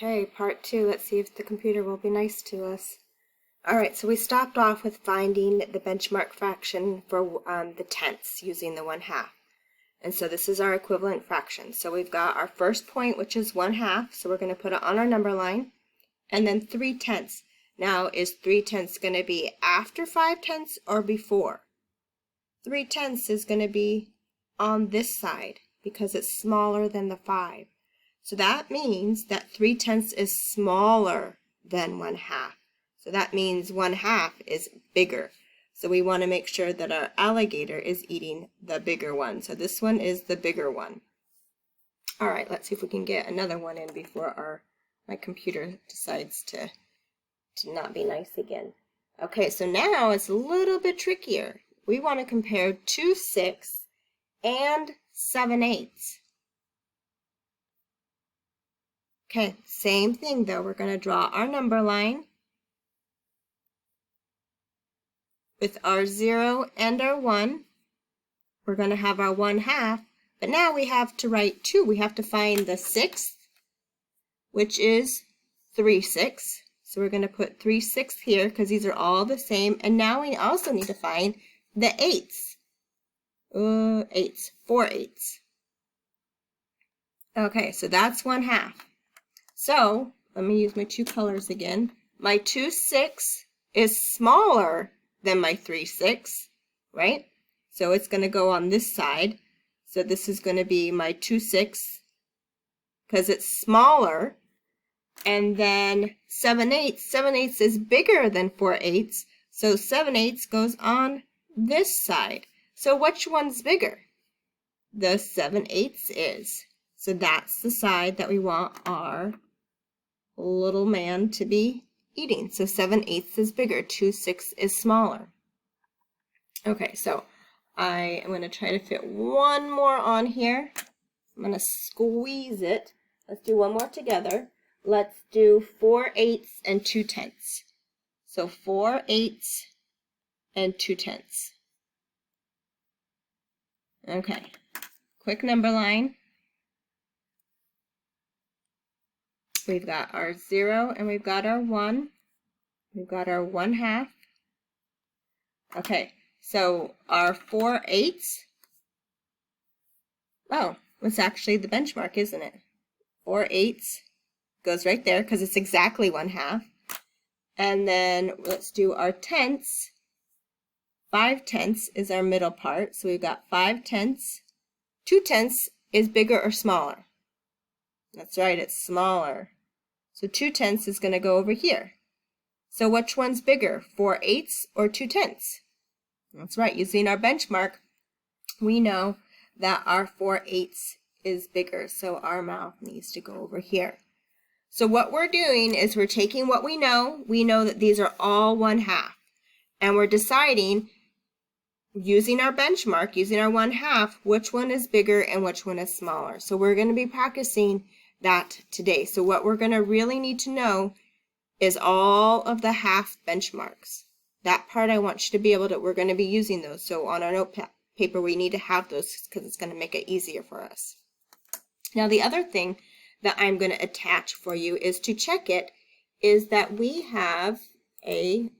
Okay, part two. Let's see if the computer will be nice to us. Alright, so we stopped off with finding the benchmark fraction for the tenths using the 1/2. And so this is our equivalent fraction. So we've got our first point, which is 1/2. So we're going to put it on our number line. And then 3/10. Now, is 3/10 going to be after 5/10 or before? 3/10 is going to be on this side because it's smaller than the 5. So that means that 3/10 is smaller than 1/2. So that means 1/2 is bigger. So we want to make sure that our alligator is eating the bigger one. So this one is the bigger one. All right, let's see if we can get another one in before my computer decides to not be nice again. Okay, so now it's a little bit trickier. We want to compare 2/6 and 7/8. Okay, same thing though. We're going to draw our number line with our 0 and our 1. We're going to have our 1/2, but now we have to write 2. We have to find the 6th, which is 3/6. So we're going to put 3/6 here because these are all the same. And now we also need to find the 8ths. 4/8. Okay, so that's 1/2. So let me use my two colors again. My 2/6 is smaller than my 3/6, right? So it's going to go on this side. So this is going to be my 2/6 because it's smaller. And then 7/8. 7/8 is bigger than 4/8. So 7/8 goes on this side. So which one's bigger? The 7/8 is. So that's the side that we want our little man to be eating. So 7/8 is bigger. 2/6 is smaller. Okay, so I am going to try to fit one more on here. I'm going to squeeze it. Let's do one more together. Let's do 4/8 and 2/10. So 4/8 and 2/10. Okay, quick number line. We've got our 0 and we've got our 1. We've got our 1/2. Okay, so our 4/8. Oh, it's actually the benchmark, isn't it? 4/8 goes right there because it's exactly 1/2. And then let's do our tenths. 5/10 is our middle part. So we've got 5/10. 2/10 is bigger or smaller? That's right, it's smaller. So 2/10 is going to go over here. So which one's bigger, 4/8 or 2/10? That's right, using our benchmark, we know that our 4/8 is bigger. So our mouth needs to go over here. So what we're doing is we're taking what we know. We know that these are all 1/2. And we're deciding, using our benchmark, using our 1/2, which one is bigger and which one is smaller. So we're going to be practicing that today. So what we're going to really need to know is all of the half benchmarks. That part I want you to be able to, we're going to be using those. So on our note paper, we need to have those because it's going to make it easier for us. Now the other thing that I'm going to attach for you is to check it, is that we have a,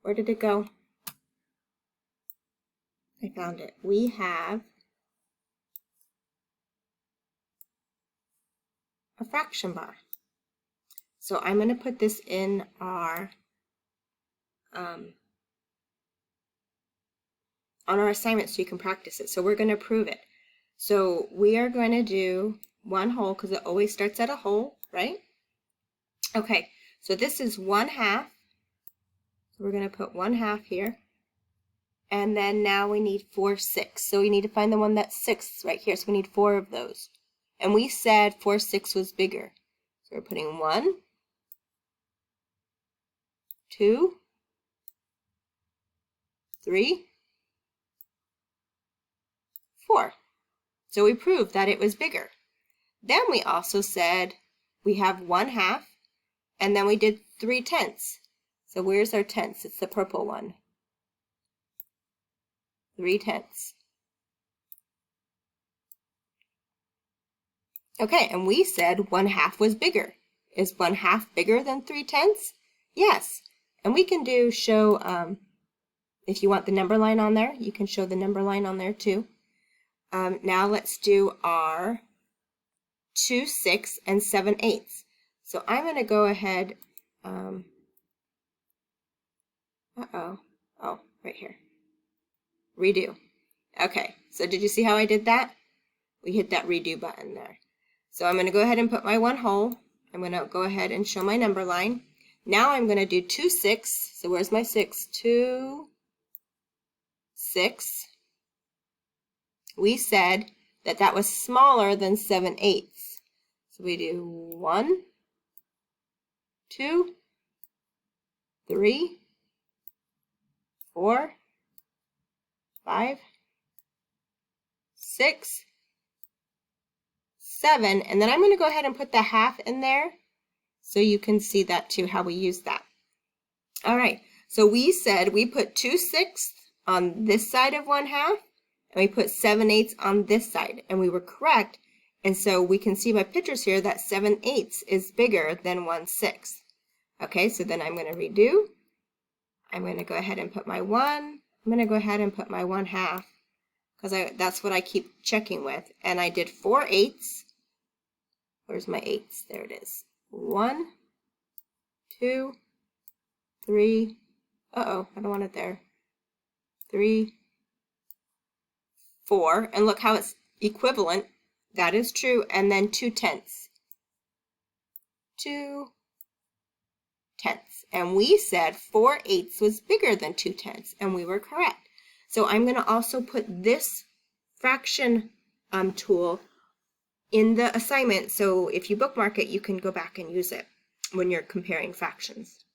where did it go? I found it. We have a fraction bar. So I'm going to put this in our on our assignment so you can practice it. So we're going to prove it. So we are going to do one whole because it always starts at a whole, right? Okay, so this is 1/2. So we're going to put 1/2 here. And then now we need 4/6. So we need to find the one that's 6 right here. So we need 4 of those. And we said 4/6 was bigger. So we're putting 1, 2, 3, 4. So we proved that it was bigger. Then we also said we have 1/2, and then we did 3/10. So where's our tenths? It's the purple one. 3/10. Okay, and we said 1/2 was bigger. Is 1/2 bigger than 3/10? Yes. And we can show, if you want the number line on there, you can show the number line on there too. Now let's do our 2 6 and 7/8. So I'm going to go ahead, oh, right here. Redo. Okay, so did you see how I did that? We hit that redo button there. So I'm going to go ahead and put my 1 hole. I'm going to go ahead and show my number line. Now I'm going to do 2 6. So where's my 6? 2 6. We said that that was smaller than 7/8. So we do 1, 2, 3, 4, 5, 6, 7, and then I'm going to go ahead and put the half in there so you can see that too, how we use that. All right, so we said we put 2 6 on this side of 1/2, and we put 7/8 on this side, and we were correct. And so we can see by pictures here that 7/8 is bigger than 1 6. Okay, so then I'm going to redo. I'm going to go ahead and put my 1. I'm going to go ahead and put my 1/2 because that's what I keep checking with. And I did 4 8s. Where's my 8s? There it is. 1, 2, 3. Uh-oh, I don't want it there. 3, 4. And look how it's equivalent. That is true. And then 2/10. 2/10. And we said 4 8s was bigger than 2/10, and we were correct. So I'm going to also put this fraction tool in the assignment, so if you bookmark it, you can go back and use it when you're comparing fractions.